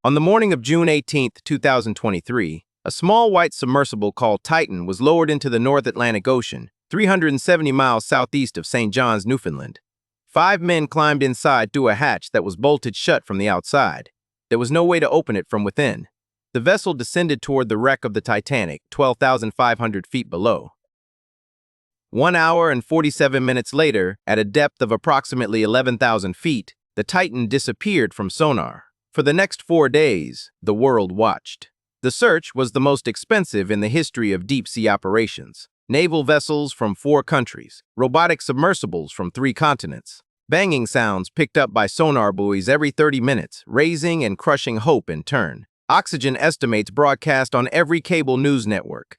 On the morning of June 18, 2023, a small white submersible called Titan was lowered into the North Atlantic Ocean, 370 miles southeast of St. John's, Newfoundland. 5 men climbed inside through a hatch that was bolted shut from the outside. There was no way to open it from within. The vessel descended toward the wreck of the Titanic, 12,500 feet below. 1 hour and 47 minutes later, at a depth of approximately 11,000 feet, the Titan disappeared from sonar. For the next 4 days, the world watched. The search was the most expensive in the history of deep-sea operations. Naval vessels from 4 countries, robotic submersibles from 3 continents. Banging sounds picked up by sonar buoys every 30 minutes, raising and crushing hope in turn. Oxygen estimates broadcast on every cable news network.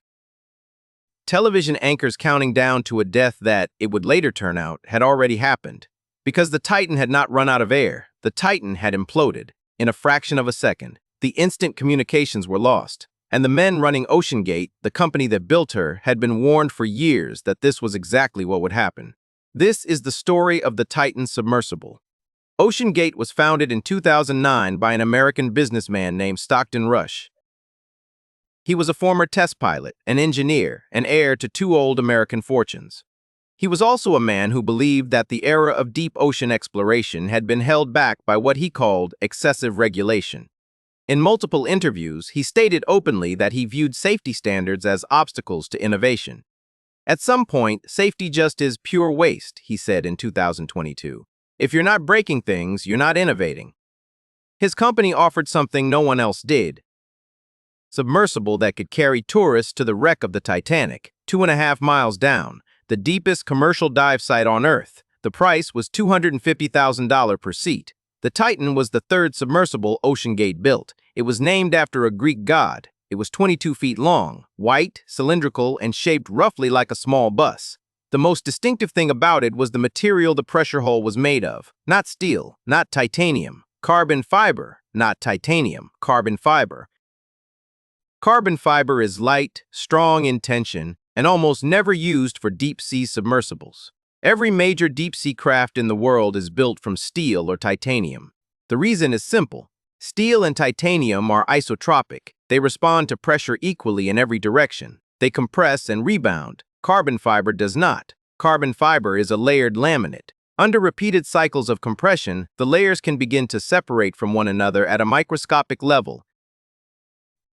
Television anchors counting down to a death that, it would later turn out, had already happened. Because the Titan had not run out of air, the Titan had imploded. In a fraction of a second, the instant communications were lost, and the men running OceanGate, the company that built her, had been warned for years that this was exactly what would happen. This is the story of the Titan submersible. OceanGate was founded in 2009 by an American businessman named Stockton Rush. He was a former test pilot, an engineer, and heir to 2 old American fortunes. He was also a man who believed that the era of deep ocean exploration had been held back by what he called excessive regulation. In multiple interviews, he stated openly that he viewed safety standards as obstacles to innovation. At some point, safety just is pure waste, he said in 2022. If you're not breaking things, you're not innovating. His company offered something no one else did: submersible that could carry tourists to the wreck of the Titanic, 2.5 miles down, the deepest commercial dive site on Earth. The price was $250,000 per seat. The Titan was the 3rd submersible OceanGate built. It was named after a Greek god. It was 22 feet long, white, cylindrical, and shaped roughly like a small bus. The most distinctive thing about it was the material the pressure hull was made of. Not steel, not titanium. Carbon fiber, not titanium. Carbon fiber. Carbon fiber is light, strong in tension, and almost never used for deep-sea submersibles. Every major deep-sea craft in the world is built from steel or titanium. The reason is simple. Steel and titanium are isotropic. They respond to pressure equally in every direction. They compress and rebound. Carbon fiber does not. Carbon fiber is a layered laminate. Under repeated cycles of compression, the layers can begin to separate from one another at a microscopic level.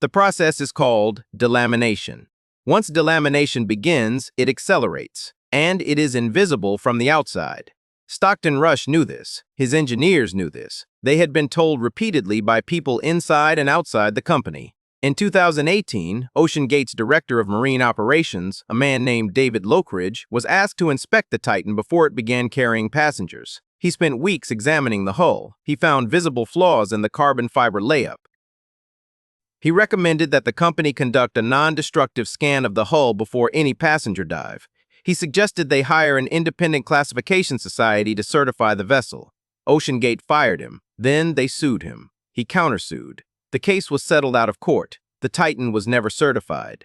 The process is called delamination. Once delamination begins, it accelerates, and it is invisible from the outside. Stockton Rush knew this. His engineers knew this. They had been told repeatedly by people inside and outside the company. In 2018, OceanGate's director of marine operations, a man named David Lockridge, was asked to inspect the Titan before it began carrying passengers. He spent weeks examining the hull. He found visible flaws in the carbon fiber layup. He recommended that the company conduct a non-destructive scan of the hull before any passenger dive. He suggested they hire an independent classification society to certify the vessel. OceanGate fired him. Then they sued him. He countersued. The case was settled out of court. The Titan was never certified.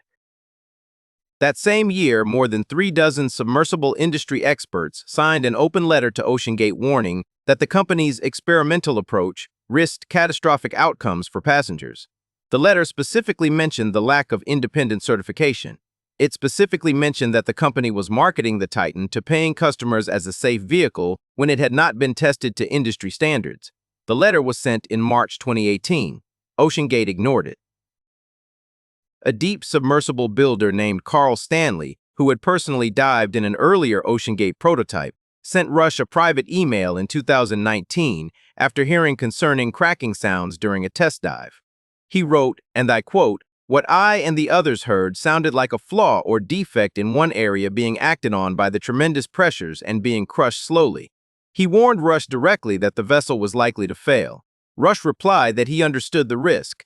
That same year, more than 36 submersible industry experts signed an open letter to OceanGate warning that the company's experimental approach risked catastrophic outcomes for passengers. The letter specifically mentioned the lack of independent certification. It specifically mentioned that the company was marketing the Titan to paying customers as a safe vehicle when it had not been tested to industry standards. The letter was sent in March 2018. OceanGate ignored it. A deep submersible builder named Carl Stanley, who had personally dived in an earlier OceanGate prototype, sent Rush a private email in 2019 after hearing concerning cracking sounds during a test dive. He wrote, and I quote, "What I and the others heard sounded like a flaw or defect in one area being acted on by the tremendous pressures and being crushed slowly." He warned Rush directly that the vessel was likely to fail. Rush replied that he understood the risk.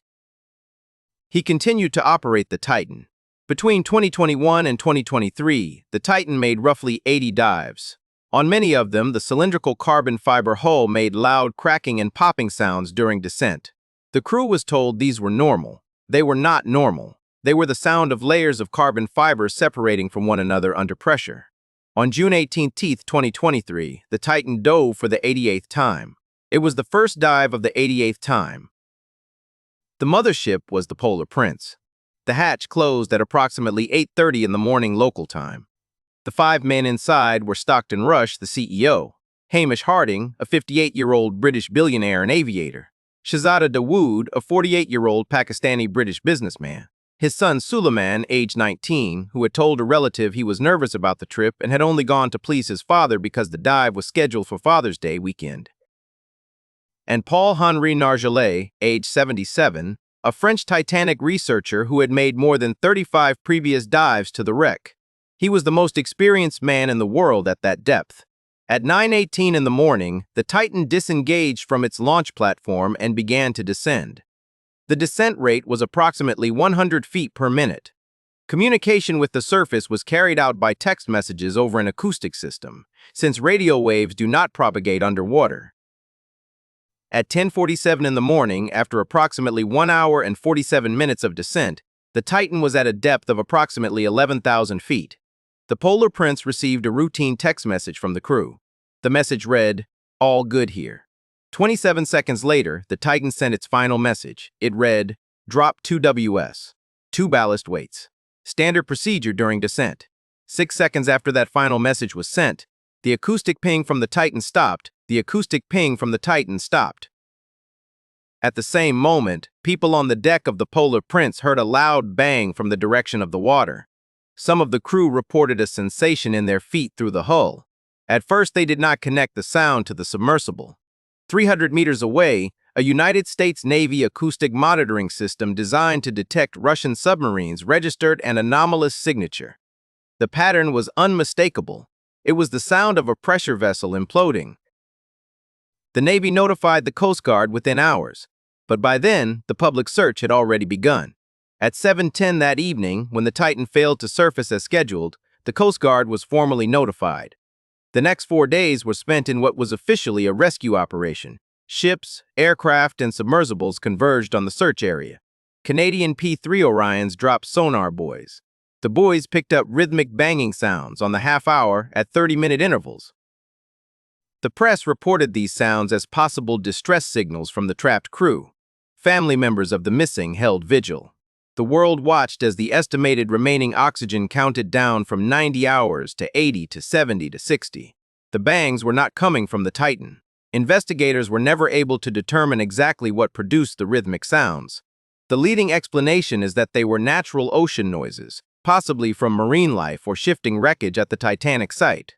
He continued to operate the Titan. Between 2021 and 2023, the Titan made roughly 80 dives. On many of them, the cylindrical carbon fiber hull made loud cracking and popping sounds during descent. The crew was told these were normal. They were not normal. They were the sound of layers of carbon fiber separating from one another under pressure. On June 18, 2023, the Titan dove for the 88th time. It was the first dive of the 88th time. The mothership was the Polar Prince. The hatch closed at approximately 8:30 in the morning local time. The 5 men inside were Stockton Rush, the CEO, Hamish Harding, a 58-year-old British billionaire and aviator, Shahzada Dawood, a 48-year-old Pakistani-British businessman, his son Suleiman, age 19, who had told a relative he was nervous about the trip and had only gone to please his father because the dive was scheduled for Father's Day weekend, and Paul-Henri Nargeolet, age 77, a French Titanic researcher who had made more than 35 previous dives to the wreck. He was the most experienced man in the world at that depth. At 9:18 in the morning, the Titan disengaged from its launch platform and began to descend. The descent rate was approximately 100 feet per minute. Communication with the surface was carried out by text messages over an acoustic system, since radio waves do not propagate underwater. At 10:47 in the morning, after approximately 1 hour and 47 minutes of descent, the Titan was at a depth of approximately 11,000 feet. The Polar Prince received a routine text message from the crew. The message read, "All good here." 27 seconds later, the Titan sent its final message. It read, "Drop 2 WS, 2 ballast weights. Standard procedure during descent." 6 seconds after that final message was sent, the acoustic ping from the Titan stopped. The acoustic ping from the Titan stopped. At the same moment, people on the deck of the Polar Prince heard a loud bang from the direction of the water. Some of the crew reported a sensation in their feet through the hull. At first, they did not connect the sound to the submersible. 300 meters away, a United States Navy acoustic monitoring system designed to detect Russian submarines registered an anomalous signature. The pattern was unmistakable. It was the sound of a pressure vessel imploding. The Navy notified the Coast Guard within hours, but by then, the public search had already begun. At 7:10 that evening, when the Titan failed to surface as scheduled, the Coast Guard was formally notified. The next 4 days were spent in what was officially a rescue operation. Ships, aircraft, and submersibles converged on the search area. Canadian P-3 Orions dropped sonar buoys. The buoys picked up rhythmic banging sounds on the half-hour at 30-minute intervals. The press reported these sounds as possible distress signals from the trapped crew. Family members of the missing held vigil. The world watched as the estimated remaining oxygen counted down from 90 hours to 80 to 70 to 60. The bangs were not coming from the Titan. Investigators were never able to determine exactly what produced the rhythmic sounds. The leading explanation is that they were natural ocean noises, possibly from marine life or shifting wreckage at the Titanic site.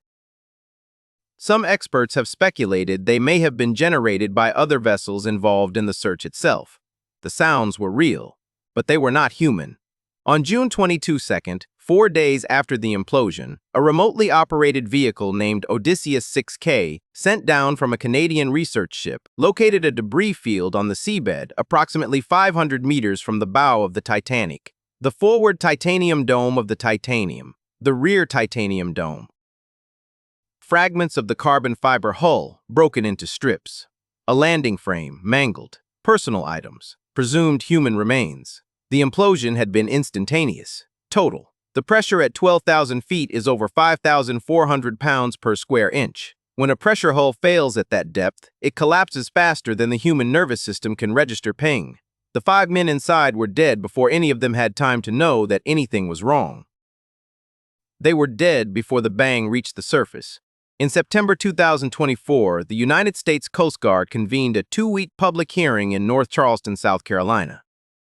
Some experts have speculated they may have been generated by other vessels involved in the search itself. The sounds were real, but they were not human. On June 22nd, 4 days after the implosion, a remotely operated vehicle named Odysseus 6K, sent down from a Canadian research ship, located a debris field on the seabed approximately 500 meters from the bow of the Titanic. The forward titanium dome of the Titanium, the rear titanium dome. Fragments of the carbon fiber hull broken into strips. A landing frame mangled. Personal items. Presumed human remains. The implosion had been instantaneous. Total. The pressure at 12,000 feet is over 5,400 pounds per square inch. When a pressure hull fails at that depth, it collapses faster than the human nervous system can register ping. The 5 men inside were dead before any of them had time to know that anything was wrong. They were dead before the bang reached the surface. In September 2024, the United States Coast Guard convened a 2-week public hearing in North Charleston, South Carolina.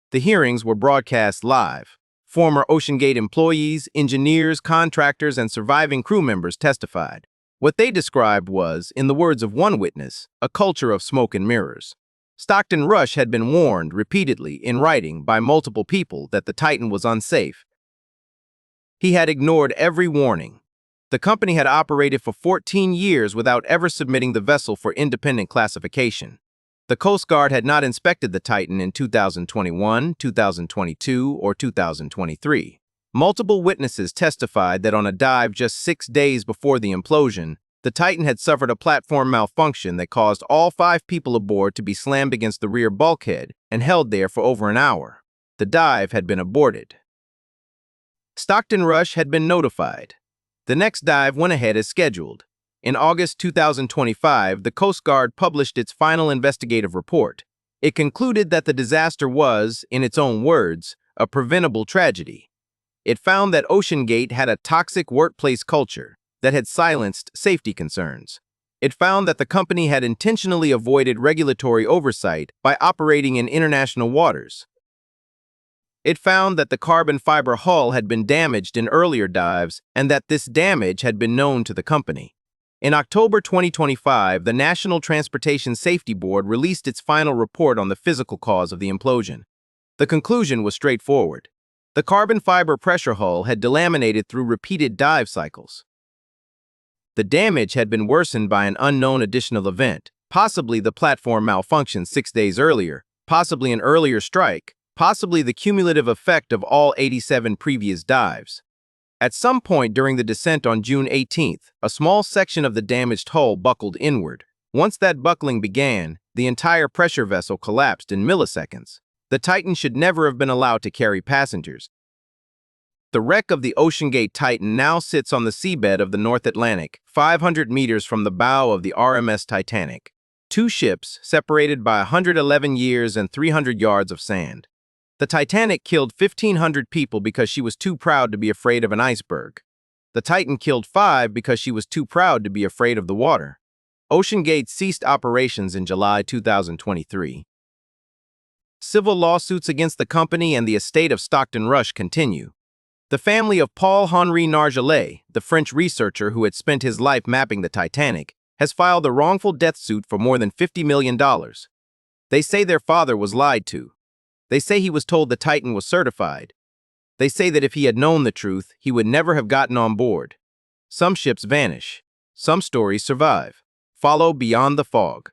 The hearings were broadcast live. Former OceanGate employees, engineers, contractors, and surviving crew members testified. What they described was, in the words of one witness, a culture of smoke and mirrors. Stockton Rush had been warned repeatedly in writing by multiple people that the Titan was unsafe. He had ignored every warning. The company had operated for 14 years without ever submitting the vessel for independent classification. The Coast Guard had not inspected the Titan in 2021, 2022, or 2023. Multiple witnesses testified that on a dive just 6 days before the implosion, the Titan had suffered a platform malfunction that caused all 5 people aboard to be slammed against the rear bulkhead and held there for over an hour. The dive had been aborted. Stockton Rush had been notified. The next dive went ahead as scheduled. In August 2025, the Coast Guard published its final investigative report. It concluded that the disaster was, in its own words, a preventable tragedy. It found that OceanGate had a toxic workplace culture that had silenced safety concerns. It found that the company had intentionally avoided regulatory oversight by operating in international waters. It found that the carbon fiber hull had been damaged in earlier dives and that this damage had been known to the company. In October 2025, the National Transportation Safety Board released its final report on the physical cause of the implosion. The conclusion was straightforward. The carbon fiber pressure hull had delaminated through repeated dive cycles. The damage had been worsened by an unknown additional event, possibly the platform malfunction 6 days earlier, possibly an earlier strike, possibly the cumulative effect of all 87 previous dives. At some point during the descent on June 18th, a small section of the damaged hull buckled inward. Once that buckling began, the entire pressure vessel collapsed in milliseconds. The Titan should never have been allowed to carry passengers. The wreck of the OceanGate Titan now sits on the seabed of the North Atlantic, 500 meters from the bow of the RMS Titanic. Two ships separated by 111 years and 300 yards of sand. The Titanic killed 1,500 people because she was too proud to be afraid of an iceberg. The Titan killed 5 because she was too proud to be afraid of the water. OceanGate ceased operations in July 2023. Civil lawsuits against the company and the estate of Stockton Rush continue. The family of Paul-Henri Nargeolet, the French researcher who had spent his life mapping the Titanic, has filed a wrongful death suit for more than $50 million. They say their father was lied to. They say he was told the Titan was certified. They say that if he had known the truth, he would never have gotten on board. Some ships vanish. Some stories survive. Follow Beyond the Fog.